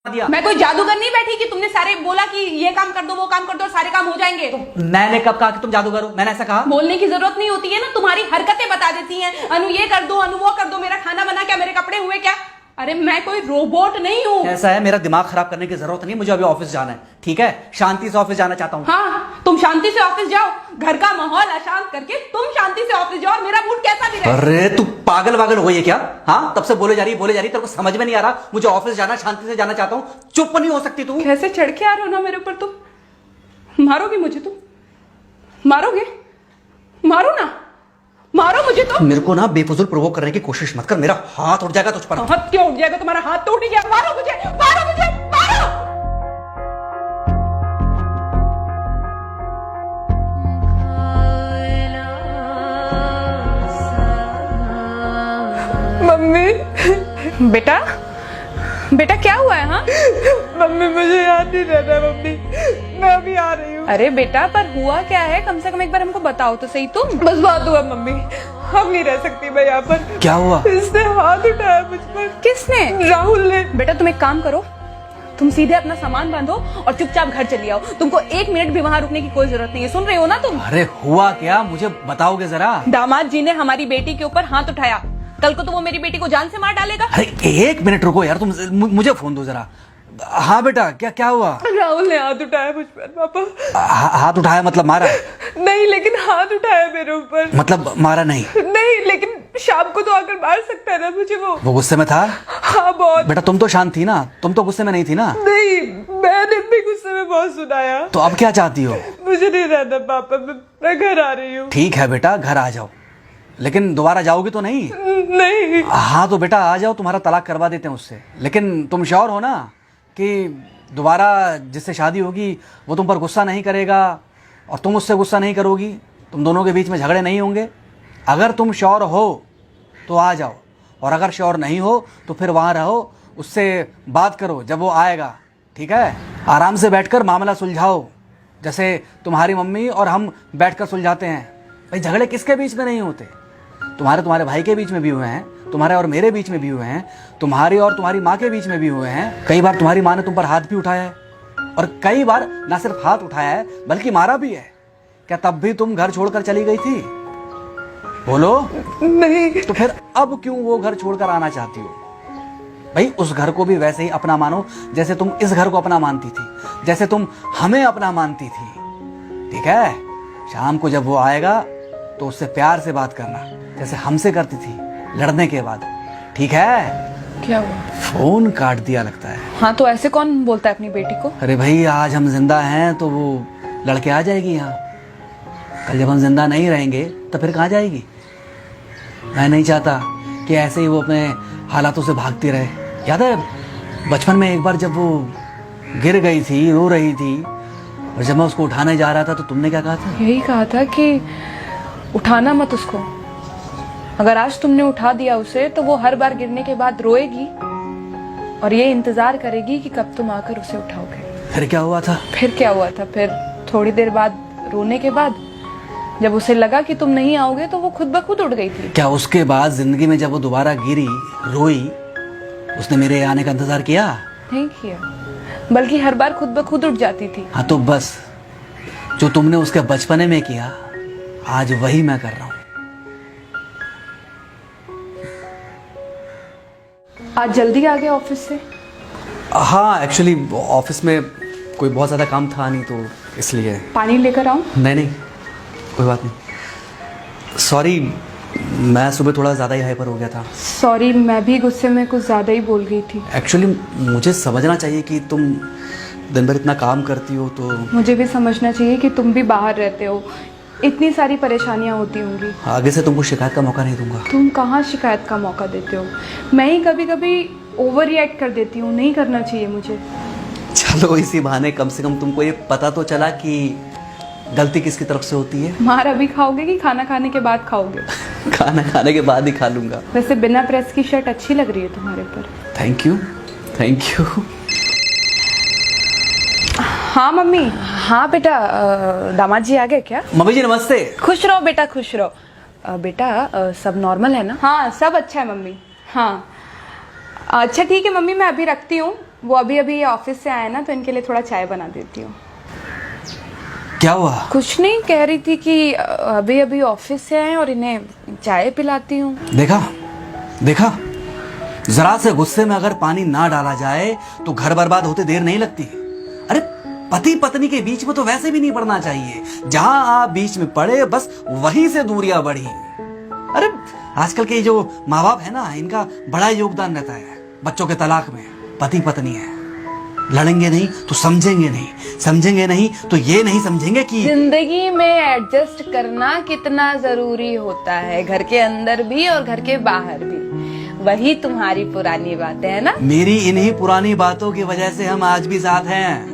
दिया। मैं कोई जादूगर नहीं बैठी कि तुमने सारे बोला कि ये काम कर दो वो काम कर दो और सारे काम हो जाएंगे। मैंने कब कहा कि तुम जादूगर हो? मैंने ऐसा कहा? बोलने की जरूरत नहीं होती है ना, तुम्हारी हरकतें बता देती हैं। अनु ये कर दो, अनु वो कर दो, मेरा खाना बना क्या, मेरे कपड़े हुए क्या। अरे मैं कोई रोबोट नहीं हूँ। ऐसा है, मेरा दिमाग खराब करने की जरूरत नहीं, मुझे अभी ऑफिस जाना है। ठीक है, शांति से ऑफिस जाना चाहता हूँ। हाँ, तुम शांति से ऑफिस जाओ, घर का माहौल अशांत करके तुम शांति से ऑफिस जाओ और मेरा मूड कैसा भी रहे। अरे तू पागल वागल हो गई है क्या? हाँ, तब से बोले जा रही तेरे को समझ में नहीं आ रहा। मुझे ऑफिस जाना, शांति से जाना चाहता हूँ। चुप नहीं हो सकती तू? कैसे चढ़ के आ रहे हो ना मेरे ऊपर। तुम मारोगे मुझे? तुम मारोगे? मारो ना, मारो मुझे। तो मेरे को ना बेफजूल प्रोवोक करने की कोशिश मत कर, मेरा हाथ उठ जाएगा तुझ पर। हाथ क्यों उठ जाएगा? तुम्हारा हाथ तो उठ गया। मारो मुझे, मारो मुझे, मारो। मम्मी। बेटा, बेटा क्या हुआ है? हाँ मम्मी मुझे याद नहीं रहता मम्मी, मैं अभी आ रही हूँ। अरे बेटा, पर हुआ क्या है? कम से कम एक बार हमको बताओ तो सही। तुम बस बात हुआ मम्मी, हम नहीं रह सकती मैं यहाँ पर। क्या हुआ? इसने हाथ उठाया मुझ पर। किसने? राहुल ने। बेटा तुम एक काम करो, तुम सीधे अपना सामान बांधो और चुपचाप घर चली आओ। तुमको एक मिनट भी वहाँ रुकने की कोई जरूरत नहीं है। सुन रहे हो ना तुम? अरे हुआ क्या, मुझे बताओगे जरा? दामाद जी ने हमारी बेटी के ऊपर हाथ उठाया। कल को तो वो मेरी बेटी को जान से मार डालेगा। अरे एक मिनट रुको यार, तुम मुझे फोन दो जरा। हाँ बेटा, क्या हुआ? राहुल ने हाथ उठाया मुझ पर पापा। हाथ उठाया मतलब मारा? नहीं, लेकिन हाथ उठाया मेरे ऊपर। मतलब मारा नहीं? नहीं, लेकिन शाम को तो आकर मार सकता है ना मुझे वो गुस्से में था? हाँ बहुत। बेटा तुम तो शांत थी ना, तुम तो गुस्से में नहीं थी ना? नहीं, मैंने भी गुस्से में बहुत सुनाया। तो अब क्या चाहती हो? मुझे नहीं रहना पापा, मैं घर आ रही हूँ। ठीक है बेटा, घर आ जाओ, लेकिन दोबारा जाओगी तो नहीं? नहीं। हाँ तो बेटा आ जाओ, तुम्हारा तलाक करवा देते हैं उससे। लेकिन तुम श्योर हो ना कि दोबारा जिससे शादी होगी वो तुम पर गुस्सा नहीं करेगा और तुम उससे गुस्सा नहीं करोगी, तुम दोनों के बीच में झगड़े नहीं होंगे? अगर तुम श्योर हो तो आ जाओ, और अगर श्योर नहीं हो तो फिर वहाँ रहो, उससे बात करो जब वो आएगा। ठीक है, आराम से बैठकर मामला सुलझाओ, जैसे तुम्हारी मम्मी और हम बैठकर सुलझाते हैं। भाई झगड़े किसके बीच में नहीं होते? तुम्हारे भाई के बीच में भी हुए हैं, तुम्हारे और मेरे बीच में भी हुए हैं, तुम्हारी और तुम्हारी माँ के बीच में भी हुए हैं। कई बार तुम्हारी माँ ने तुम पर हाथ भी उठाया है, और कई बार ना सिर्फ हाथ उठाया है बल्कि मारा भी है। क्या तब भी तुम घर छोड़कर चली गई थी? बोलो। नहीं। तो फिर अब क्यों वो घर छोड़कर आना चाहती हो? भाई उस घर को भी वैसे ही अपना मानो जैसे तुम इस घर को अपना मानती थी, जैसे तुम हमें अपना मानती थी। ठीक है, शाम को जब वो आएगा तो उससे प्यार से बात करना, जैसे हमसे करती थी लड़ने के बाद। ठीक है? क्या हुआ? फोन काट दिया लगता है। हाँ तो ऐसे कौन बोलता है अपनी बेटी को? अरे भाई आज हम जिंदा हैं तो वो लड़के आ जाएगी यहाँ, कल जब हम जिंदा नहीं रहेंगे तो फिर कहाँ जाएगी? मैं नहीं चाहता कि ऐसे ही वो अपने हालातों से भागती रहे। याद है बचपन में एक बार जब वो गिर गई थी, रो रही थी, और जब मैं उसको उठाने जा रहा था तो तुमने क्या कहा था? यही कहा था कि उठाना मत उसको। अगर आज तुमने उठा दिया उसे तो वो हर बार गिरने के बाद रोएगी और ये इंतजार करेगी कि कब तुम आकर उसे उठाओगे। फिर क्या हुआ था? फिर क्या हुआ था? फिर थोड़ी देर बाद रोने के बाद जब उसे लगा कि तुम नहीं आओगे तो वो खुद ब खुद उठ गई थी। क्या उसके बाद जिंदगी में जब वो दोबारा गिरी, रोई, उसने मेरे आने का इंतजार किया? नहीं किया, बल्कि हर बार खुद ब खुद उठ जाती थी। हाँ तो बस जो तुमने उसके बचपने में किया आज वही मैं कर रहा हूँ। आज जल्दी आ गए ऑफिस से? हाँ एक्चुअली ऑफिस में कोई बहुत ज़्यादा काम था नहीं तो इसलिए। पानी लेकर आऊं? नहीं कोई बात नहीं, सॉरी, मैं सुबह थोड़ा ज़्यादा ही हाइपर हो गया था। सॉरी, मैं भी गुस्से में कुछ ज़्यादा ही बोल गई थी। एक्चुअली मुझे समझना चाहिए कि तुम दिन भर इतना काम करती हो तो। मुझे भी समझना चाहिए कि तुम भी बाहर रहते हो, इतनी सारी परेशानियां होती होंगी। आगे से तुमको शिकायत का मौका नहीं दूंगा। तुम कहाँ शिकायत का मौका देते हो? मैं ही कभी कभी ओवर रिएक्ट कर देती हूँ, नहीं करना चाहिए मुझे। चलो इसी बहाने कम से कम तुमको ये पता तो चला कि गलती किसकी तरफ से होती है। मार अभी खाओगे कि खाना खाने के बाद खाओगे? खाना खाने के बाद ही खा लूंगा। वैसे बिना प्रेस की शर्ट अच्छी लग रही है तुम्हारे पर। Thank you. हाँ मम्मी। हाँ बेटा, दामाद जी आ गए क्या? मम्मी जी नमस्ते। खुश रहो बेटा, खुश रहो। बेटा सब नॉर्मल है ना? हाँ सब अच्छा है मम्मी। हाँ अच्छा ठीक है मम्मी, मैं अभी रखती हूँ, वो अभी अभी ऑफिस से आए ना, तो इनके लिए थोड़ा चाय बना देती हूँ। क्या हुआ? कुछ नहीं, कह रही थी कि अभी अभी ऑफिस से आए और इन्हें चाय पिलाती हूँ। देखा देखा, जरा से गुस्से में अगर पानी ना डाला जाए तो घर बर्बाद होते देर नहीं लगती। अरे पति पत्नी के बीच में तो वैसे भी नहीं पड़ना चाहिए, जहां आप बीच में पड़े बस वहीं से दूरियां बढ़ी। अरे आजकल के जो माँ बाप है ना, इनका बड़ा योगदान रहता है बच्चों के तलाक में। पति पत्नी है, लड़ेंगे नहीं तो समझेंगे नहीं, समझेंगे नहीं तो ये नहीं समझेंगे कि जिंदगी में एडजस्ट करना कितना जरूरी होता है, घर के अंदर भी और घर के बाहर भी। वही तुम्हारी पुरानी बातें है ना। मेरी इन्हीं पुरानी बातों की वजह से हम आज भी साथ हैं।